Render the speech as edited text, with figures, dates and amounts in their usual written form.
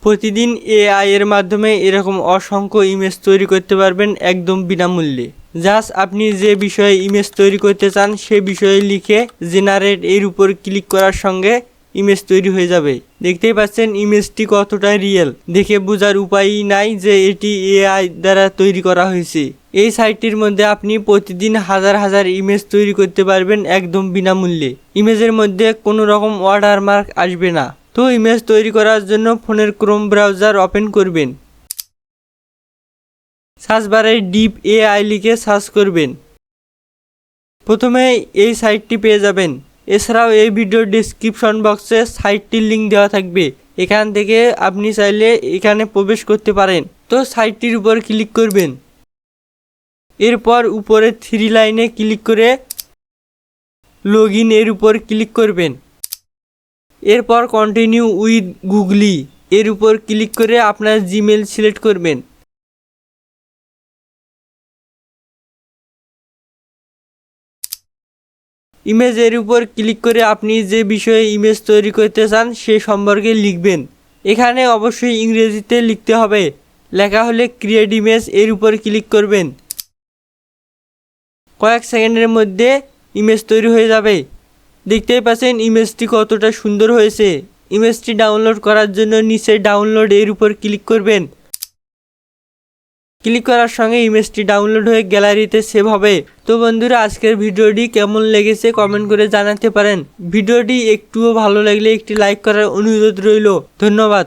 প্রতিদিন এআই এর মাধ্যমে এরকম অসংখ্য ইমেজ তৈরি করতে পারবেন একদম বিনামূল্যে। জাস্ট আপনি যে বিষয়ে ইমেজ তৈরি করতে চান সে বিষয়ে লিখে জেনারেট এর উপর ক্লিক করার সঙ্গে ইমেজ তৈরি হয়ে যাবে। দেখতেই পাচ্ছেন ইমেজটি কতটা রিয়েল, দেখে বোঝার উপায়ই নাই যে এটি এআই দ্বারা তৈরি করা হয়েছে। এই সাইটটির মধ্যে আপনি প্রতিদিন হাজার হাজার ইমেজ তৈরি করতে পারবেন একদম বিনামূল্যে। ইমেজের মধ্যে কোনো রকম ওয়াটারমার্ক আসবে না। তো ইমেজ তৈরি করার জন্য ফোনের ক্রোম ব্রাউজার ওপেন করবেন। সার্চ বারে ডিপ এআই লিখে সার্চ করবেন। প্রথমে এই সাইটটি পেয়ে যাবেন। এছাড়াও এই ভিডিওর ডেসক্রিপশন বক্সে সাইটটির লিঙ্ক দেওয়া থাকবে, এখান থেকে আপনি চাইলে এখানে প্রবেশ করতে পারেন। তো সাইটটির উপর ক্লিক করবেন। এরপর উপরে 3 লাইনে ক্লিক করে লগ ইন এর উপর ক্লিক করবেন। এরপর কন্টিনিউ উইথ গুগলি এর উপর ক্লিক করে আপনার জিমেল সিলেক্ট করবেন। ইমেজের উপর ক্লিক করে আপনি যে বিষয়ে ইমেজ তৈরি করতে চান সে সম্পর্কে লিখবেন। এখানে অবশ্যই ইংরেজিতে লিখতে হবে। লেখা হলে ক্রিয়েট ইমেজ এর উপর ক্লিক করবেন। কয়েক সেকেন্ডের মধ্যে ইমেজ তৈরি হয়ে যাবে। দেখতেই পাচ্ছেন ইমেজটি কতটা সুন্দর হয়েছে। ইমেজটি ডাউনলোড করার জন্য নিচে ডাউনলোড এর উপর ক্লিক করবেন। ক্লিক করার সঙ্গে ইমেজটি ডাউনলোড হয়ে গ্যালারিতে সেভ হবে। তো বন্ধুরা, আজকের ভিডিওটি কেমন লেগেছে কমেন্ট করে জানাতে পারেন। ভিডিওটি একটুও ভালো লাগলে একটি লাইক করার অনুরোধ রইল। ধন্যবাদ।